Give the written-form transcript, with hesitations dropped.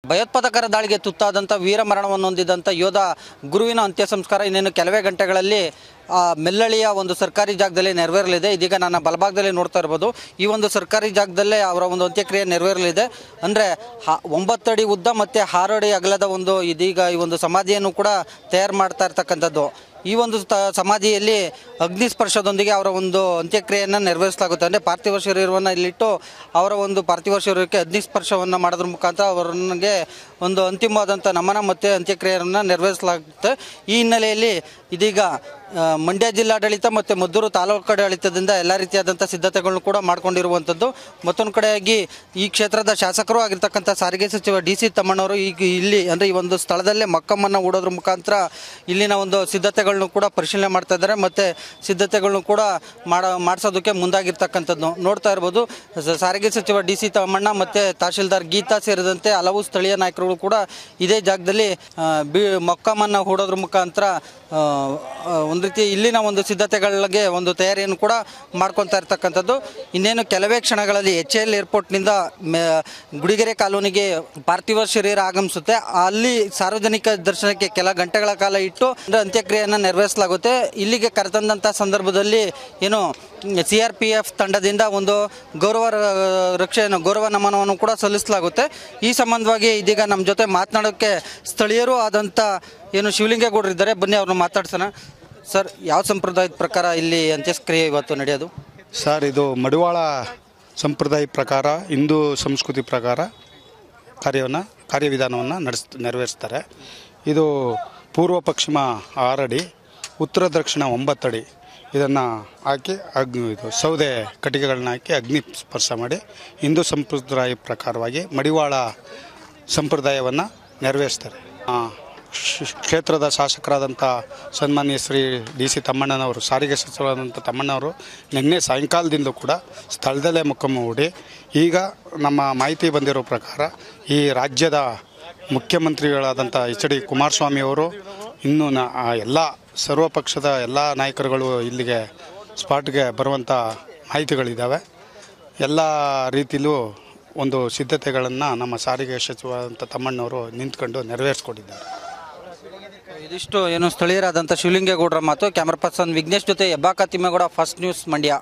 ಭಯೋತ್ಪಾದಕರ ದಾಳಿಗೆ ತುತ್ತಾದಂಥ ವೀರಮರಣವನ್ನು ಹೊಂದಿದಂಥ ಯೋಧ ಗುರುವಿನ ಅಂತ್ಯ ಸಂಸ್ಕಾರ ಇನ್ನೇನು ಕೆಲವೇ ಗಂಟೆಗಳಲ್ಲಿ ಮೆಲ್ಲಳಿಯ ಒಂದು ಸರ್ಕಾರಿ ಜಾಗದಲ್ಲಿ ನೆರವೇರಲಿದೆ. ಇದೀಗ ನನ್ನ ಬಲಭಾಗದಲ್ಲಿ ನೋಡ್ತಾ ಇರ್ಬೋದು, ಈ ಒಂದು ಸರ್ಕಾರಿ ಜಾಗದಲ್ಲೇ ಅವರ ಒಂದು ಅಂತ್ಯಕ್ರಿಯೆ ನೆರವೇರಲಿದೆ. ಅಂದರೆ 9 ಅಡಿ ಉದ್ದ ಮತ್ತು 6 ಅಡಿ ಅಗಲದ ಒಂದು ಇದೀಗ ಈ ಒಂದು ಸಮಾಧಿಯನ್ನು ಕೂಡ ತಯಾರು ಮಾಡ್ತಾ ಇರ್ತಕ್ಕಂಥದ್ದು. ಈ ಒಂದು ಸಮಾಧಿಯಲ್ಲಿ ಅಗ್ನಿಸ್ಪರ್ಶದೊಂದಿಗೆ ಅವರ ಒಂದು ಅಂತ್ಯಕ್ರಿಯೆಯನ್ನು ನೆರವೇರಿಸಲಾಗುತ್ತೆ. ಅಂದರೆ ಪಾರ್ಥಿವ ಶರೀರವನ್ನು ಇಲ್ಲಿಟ್ಟು ಅವರ ಒಂದು ಪಾರ್ಥಿವ ಶರೀರಕ್ಕೆ ಅಗ್ನಿಸ್ಪರ್ಶವನ್ನು ಮಾಡೋದ್ರ ಮುಖಾಂತರ ಅವರಿಗೆ ಒಂದು ಅಂತಿಮವಾದಂಥ ನಮನ ಮತ್ತು ಅಂತ್ಯಕ್ರಿಯೆಯನ್ನು ನೆರವೇರಿಸಲಾಗುತ್ತೆ. ಈ ಹಿನ್ನೆಲೆಯಲ್ಲಿ ಇದೀಗ ಮಂಡ್ಯ ಜಿಲ್ಲಾಡಳಿತ ಮತ್ತು ಮದ್ದೂರು ತಾಲೂಕು ಆಡಳಿತದಿಂದ ಎಲ್ಲ ರೀತಿಯಾದಂಥ ಸಿದ್ಧತೆಗಳನ್ನು ಕೂಡ ಮಾಡಿಕೊಂಡಿರುವಂಥದ್ದು. ಮತ್ತೊಂದು ಕಡೆಯಾಗಿ ಈ ಕ್ಷೇತ್ರದ ಶಾಸಕರು ಆಗಿರ್ತಕ್ಕಂಥ ಸಾರಿಗೆ ಸಚಿವ DC ತಮ್ಮಣ್ಣವರು ಈಗ ಇಲ್ಲಿ ಅಂದರೆ ಈ ಒಂದು ಸ್ಥಳದಲ್ಲೇ ಮಕ್ಕಮ್ಮನ್ನು ಹೂಡೋದ್ರ ಮುಖಾಂತರ ಇಲ್ಲಿನ ಒಂದು ಸಿದ್ಧತೆಗಳನ್ನು ಕೂಡ ಪರಿಶೀಲನೆ ಮಾಡ್ತಾ ಇದ್ದಾರೆ ಮತ್ತು ಸಿದ್ಧತೆಗಳನ್ನು ಕೂಡ ಮಾಡಿಸೋದಕ್ಕೆ ಮುಂದಾಗಿರ್ತಕ್ಕಂಥದ್ದು ನೋಡ್ತಾ ಇರ್ಬೋದು. ಸಾರಿಗೆ ಸಚಿವ DC ತಮ್ಮಣ್ಣ ಮತ್ತು ತಹಶೀಲ್ದಾರ್ ಗೀತಾ ಸೇರಿದಂತೆ ಹಲವು ಸ್ಥಳೀಯ ನಾಯಕರುಗಳು ಕೂಡ ಇದೇ ಜಾಗದಲ್ಲಿ ಮಕ್ಕಮ್ಮನ್ನು ಹೂಡೋದ್ರ ಮುಖಾಂತರ ಒಂದು ರೀತಿ ಇಲ್ಲಿನ ಒಂದು ಸಿದ್ಧತೆಗಳಿಗೆ ಒಂದು ತಯಾರಿಯನ್ನು ಕೂಡ ಮಾಡ್ಕೊತಾ ಇರ್ತಕ್ಕಂಥದ್ದು. ಇನ್ನೇನು ಕೆಲವೇ ಕ್ಷಣಗಳಲ್ಲಿ HAL ಏರ್ಪೋರ್ಟ್ನಿಂದ ಗುಡಿಗೆರೆ ಕಾಲೋನಿಗೆ ಪಾರ್ಥಿವ ಶರೀರ ಆಗಮಿಸುತ್ತೆ. ಅಲ್ಲಿ ಸಾರ್ವಜನಿಕ ದರ್ಶನಕ್ಕೆ ಕೆಲ ಗಂಟೆಗಳ ಕಾಲ ಇಟ್ಟು ಅಂತ್ಯಕ್ರಿಯೆಯನ್ನು ನೆರವೇರಿಸಲಾಗುತ್ತೆ. ಇಲ್ಲಿಗೆ ಕರೆತಂದಂಥ ಸಂದರ್ಭದಲ್ಲಿ ಏನು CRPF ತಂಡದಿಂದ ಒಂದು ಗೌರವ ನಮನವನ್ನು ಕೂಡ ಸಲ್ಲಿಸಲಾಗುತ್ತೆ. ಈ ಸಂಬಂಧವಾಗಿ ಇದೀಗ ನಮ್ಮ ಜೊತೆ ಮಾತನಾಡೋಕ್ಕೆ ಸ್ಥಳೀಯರು ಆದಂಥ ಏನು ಶಿವಲಿಂಗೇಗೌಡರು ಇದ್ದಾರೆ, ಬನ್ನಿ ಅವ್ರನ್ನ ಮಾತಾಡ್ಸೋಣ. ಸರ್, ಯಾವ ಸಂಪ್ರದಾಯದ ಪ್ರಕಾರ ಇಲ್ಲಿ ಅಂತ್ಯಕ್ರಿಯೆ ಇವತ್ತು ನಡೆಯೋದು? ಸರ್, ಇದು ಮಡಿವಾಳ ಸಂಪ್ರದಾಯ ಪ್ರಕಾರ, ಹಿಂದೂ ಸಂಸ್ಕೃತಿ ಪ್ರಕಾರ ಕಾರ್ಯವಿಧಾನವನ್ನು ನೆರವೇರಿಸ್ತಾರೆ. ಇದು ಪೂರ್ವ ಪಶ್ಚಿಮ 6 ಅಡಿ, ಉತ್ತರ ದಕ್ಷಿಣ 9 ಅಡಿ ಇದನ್ನು ಹಾಕಿ ಇದು ಸೌದೆ ಕಟ್ಟಿಗೆಗಳನ್ನ ಹಾಕಿ ಅಗ್ನಿ ಸ್ಪರ್ಶ ಮಾಡಿ ಹಿಂದೂ ಸಂಪ್ರದಾಯ ಪ್ರಕಾರವಾಗಿ ಮಡಿವಾಳ ಸಂಪ್ರದಾಯವನ್ನು ನೆರವೇರಿಸ್ತಾರೆ. ಕ್ಷೇತ್ರದ ಶಾಸಕರಾದಂಥ ಸನ್ಮಾನ್ಯ ಶ್ರೀ DC ತಮ್ಮಣ್ಣನವರು, ಸಾರಿಗೆ ಸಚಿವರಾದಂಥ ತಮ್ಮಣ್ಣವರು ನಿನ್ನೆ ಸಾಯಂಕಾಲದಿಂದ ಕೂಡ ಸ್ಥಳದಲ್ಲೇ ಮೊಕ್ಕಮ್ಮ ಹೂಡಿ, ಈಗ ನಮ್ಮ ಮಾಹಿತಿ ಬಂದಿರೋ ಪ್ರಕಾರ ಈ ರಾಜ್ಯದ ಮುಖ್ಯಮಂತ್ರಿಗಳಾದಂಥ HD ಕುಮಾರಸ್ವಾಮಿಯವರು ಇನ್ನೂ ಎಲ್ಲ ಸರ್ವಪಕ್ಷದ ಎಲ್ಲ ನಾಯಕರುಗಳು ಇಲ್ಲಿಗೆ ಸ್ಪಾಟ್ಗೆ ಬರುವಂಥ ಮಾಹಿತಿಗಳಿದ್ದಾವೆ. ಎಲ್ಲ ರೀತಿಯಲ್ಲೂ ಒಂದು ಸಿದ್ಧತೆಗಳನ್ನು ನಮ್ಮ ಸಾರಿಗೆ ಸಚಿವರಾದಂಥ ತಮ್ಮಣ್ಣವರು ನಿಂತ್ಕೊಂಡು ನೆರವೇರಿಸ್ಕೊಟ್ಟಿದ್ದಾರೆ. ಇದಿಷ್ಟು ಏನು ಸ್ಥಳೀಯರಾದಂಥ ಶಿವಲಿಂಗೇಗೌಡರ ಮಾತು. ಕ್ಯಾಮರಾ ಪರ್ಸನ್ ವಿಘ್ನೇಶ್ ಜೊತೆ ಹೆಬ್ಬಾಕ ತಿಮ್ಮೇಗೌಡ, ಫಸ್ಟ್ ನ್ಯೂಸ್ ಮಂಡ್ಯ.